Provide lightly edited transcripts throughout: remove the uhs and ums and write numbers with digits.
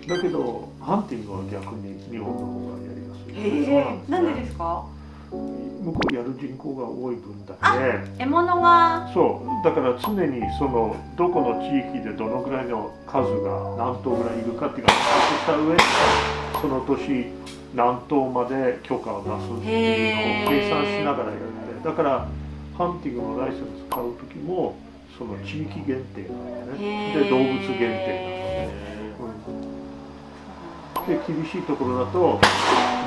だけどハンティングは逆に日本の方がやりやすい。なんでですか？向こうやる人口が多い分だけ、獲物がそうだから常にそのどこの地域でどのぐらいの数が何頭ぐらいいるかっていうのを把握した上で、その年何頭まで許可を出すっていうのを計算しながらやって、だからハンティングのライセンス買う時もその地域限定なんだね。で動物限定なのね。で厳しいところだと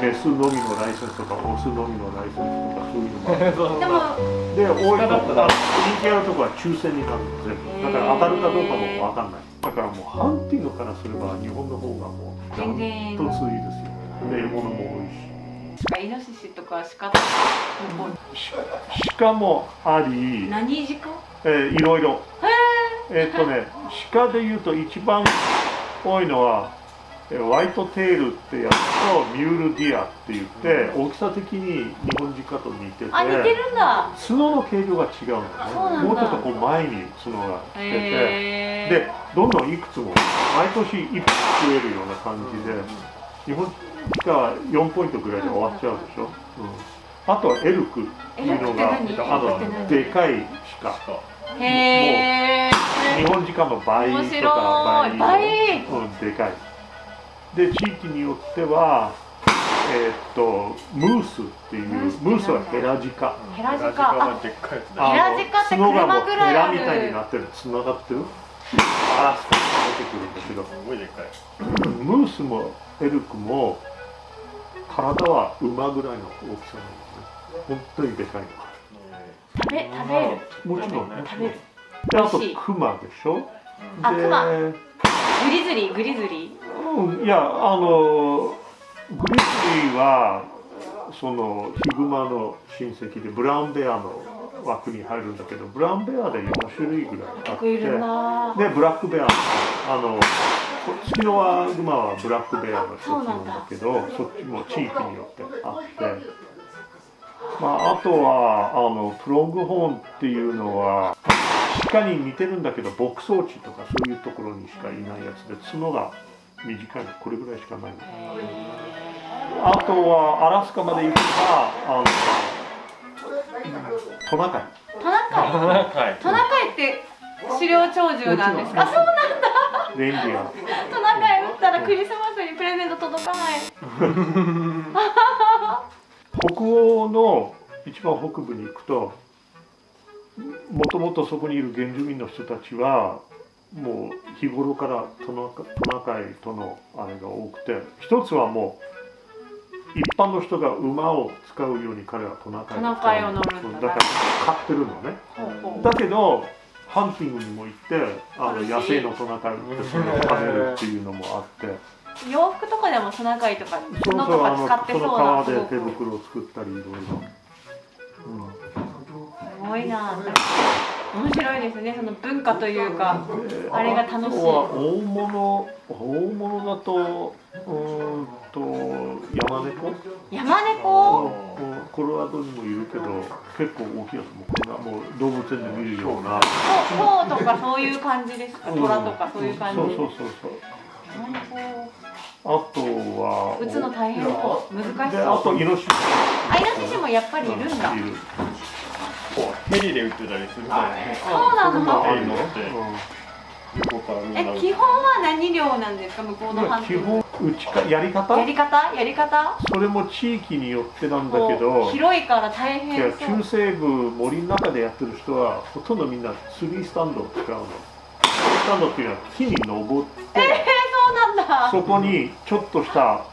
メスのみのライセンスとかオスのみのライセンスとかそういうのもある。で多いところ人気あるところは抽選になるんですよ。だから当たるかどうかも分かんない。だからもうハンティングからすれば日本の方がもうダントツいいですよ。で獲物も多いし。イノシシとか鹿とか鹿もあり、何鹿？いろいろ。鹿でいうと一番多いのはワイトテールってやつとミュールディアって言って大きさ的に日本鹿と似てて、似てるんだ。角の形状が違うのね。もうちょっとこう前に角が来てて、でどんどんいくつも毎年1匹増えるような感じで、日本鹿は4ポイントぐらいで終わっちゃうでしょ。あとはエルクっていうのがでかい鹿。もう日本鹿の倍とか倍でかい。で地域によってはムースっていうムースはヘラジカ。ヘラジカはでっかいやつだ。ヘラジカって角がもう車ぐらいある。ヘラみたいになってる、つながってる。アラスカに出てくるんだけど、すごいでっかい。ムースもエルクも体は馬ぐらいの大きさなんですね。本当にでかいの。食べる。もちろんね。食べる。であとクマでしょ。あ、クマ。グリズリー。いやグリズリーはそのヒグマの親戚でブラウンベアの枠に入るんだけど、ブラウンベアで4種類ぐらいあって、でブラックベアツキノワグマはブラックベアの一つなんだけど、そっちも地域によってあって、あとはプロングホーンっていうのは鹿に似てるんだけど牧草地とかそういうところにしかいないやつで、角が短いのこれぐらいしかないの。あとはアラスカまで行けばトナカイ。トナカイって狩猟鳥獣なんですか？あ、そうなんだ。レンディア。トナカイ撃ったらクリスマスにプレゼント届かない。北欧の一番北部に行くと、もともとそこにいる原住民の人たちはもう日頃からトナカイとのあれが多くて、一つはもう一般の人が馬を使うように彼はトナカイを乗るんだ。だから飼ってるのね。だけどハンティングにも行って野生のトナカイを撃ってそれを食べるっていうのもあって、洋服とかでもトナカイとか角とか使ってそうな。その皮で手袋を作ったりいろいろ。すごいな。面白いですね。その文化というか、あれが楽しい。あとは大物だと山猫。コロラドにもいるけど結構大きいやつももう動物園で見るような。コウとかそういう感じですか？トラとかそういう感じ。そう。あとは撃つの大変そう。難しそう。あとイノシシ。イノシシもやっぱりいるんだ。ヘリで撃ってたりするからね。そうなの？ヘリ乗って横からみんな撃って。基本は何猟なんですか？向こうのハンティング。やり方？それも地域によってなんだけど、広いから大変そう。中西部森の中でやってる人はほとんどみんなツリースタンドを使うの。ツリースタンドっていうのは木に登って、そうなんだ。そこにちょっとした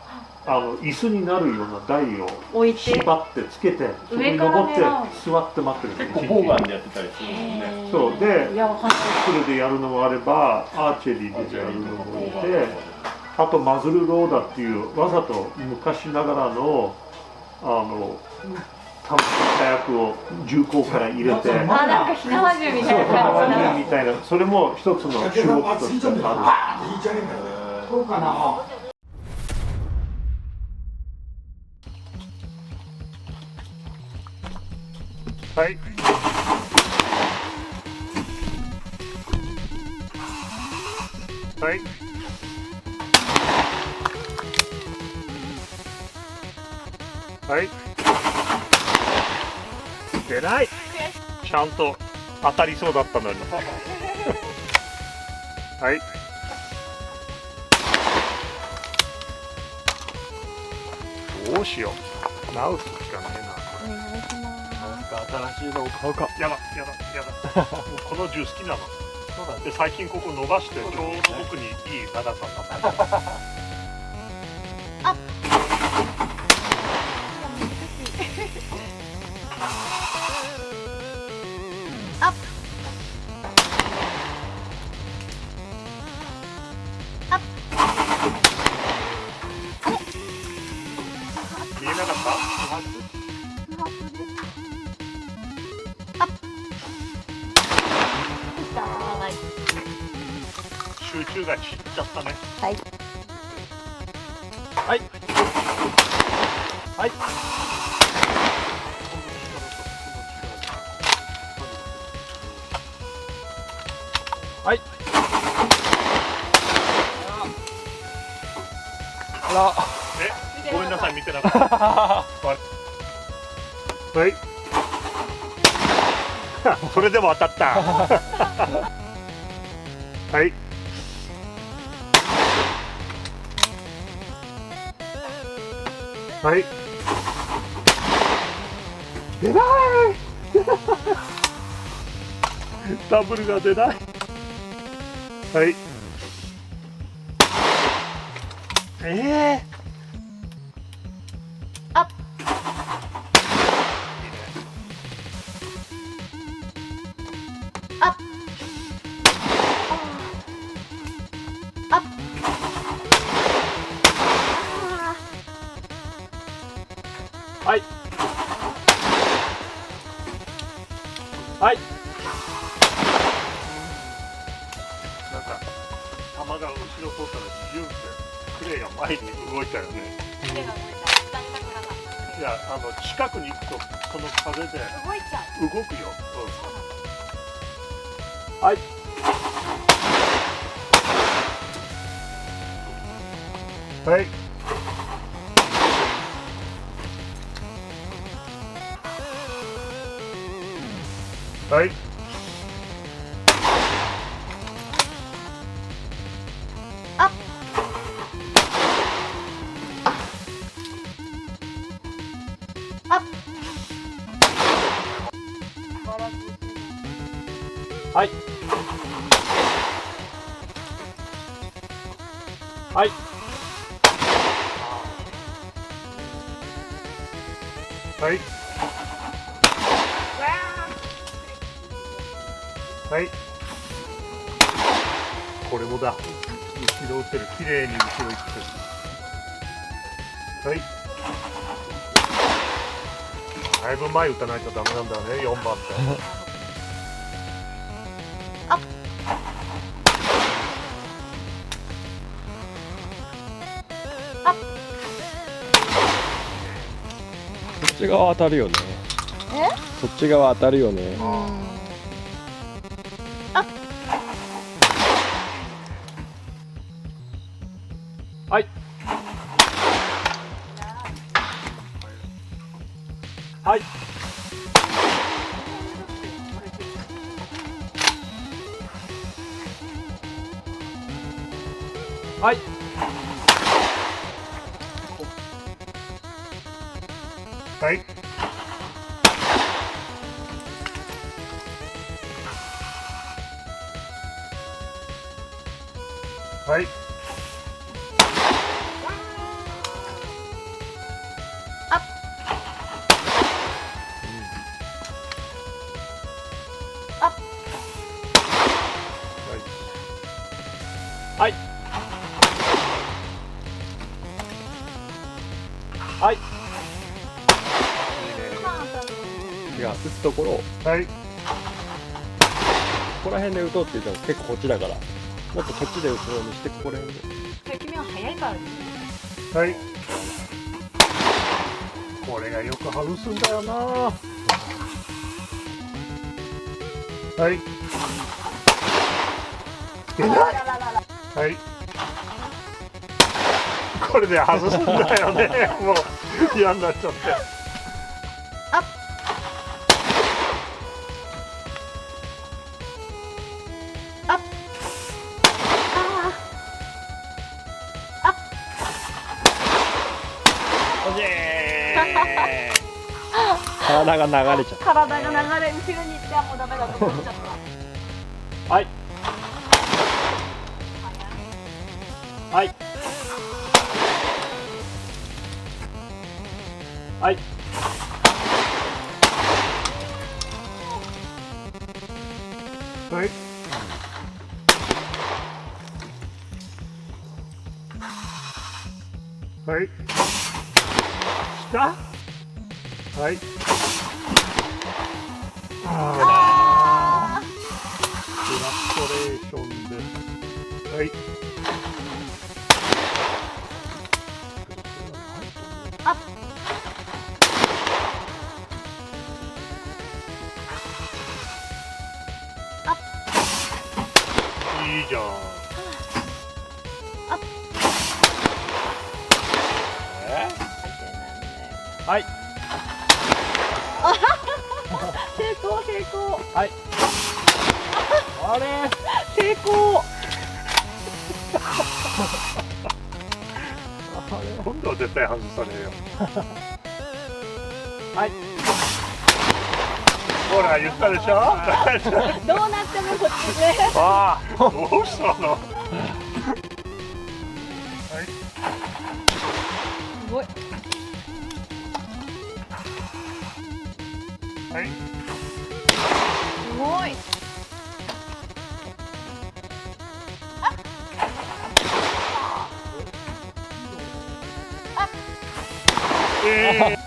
椅子になるような台を縛ってつけて、そこに登って座って待ってる。結構ボウガンでやってたりするもんね。そうで、それでやるのもあればアーチェリーでやるのもいて、あとマズルローダっていうわざと昔ながらの火薬を銃口から入れて、なんか火縄銃みたいな感じみたいな、それも一つの種目としてある。そうかな。はい。はい。はい。出ない。ちゃんと当たりそうだったのに。はい。どうしよう。直すしかねえな。お願いします。新しいのを買うか。やだ。もうこの銃好きなの。で最近ここ伸ばしてちょうど僕にいい長さになった。見えなかった？集中が散っちゃったね。はい。はい。はい。はい。あら。ごめんなさい、見てなかった。はい。それでも当たった。はい。はい。出ない。ダブルが出ない。はい。アップ。アップ。アップ。はい。はい。なんか球が後ろ通ったらビュンってクレーが前に動いたよね。いや、近くに行くとその風で動いちゃう。動くよ。はい。はい。はい。アップ。アップ。はい。はい。はい。はい。これもだ。後ろ打ってる。綺麗に後ろ行ってる。はい。だいぶ前打たないとダメなんだよね、4番って。そっち側当たるよね。そっち側当たるよね。はい。はい。はい。はい。はい。はい。はい。違う、打つところをはい。ここら辺で打とうって言ったら結構こっちだから、もっとこっちで打つようにしてここら辺で。君は早いからね。はい。これがよく外すんだよな。はい。出ない。はい。ここれで外すんだよね。もう嫌になっちゃって。アッアッあおじー体が流れちゃっ体が流れ後ろに行ってはもうダメだと思っちゃった。た。はいはいはいはい。はい。来た。はい。フラストレーションです。はい。いいじゃん。はい成功成功はいあれ成功。今度は絶対外さねえよ。はいほら言ったでしょ。どうなってもこっちね。あどうしたの。はい。すごい。はい。すごい。え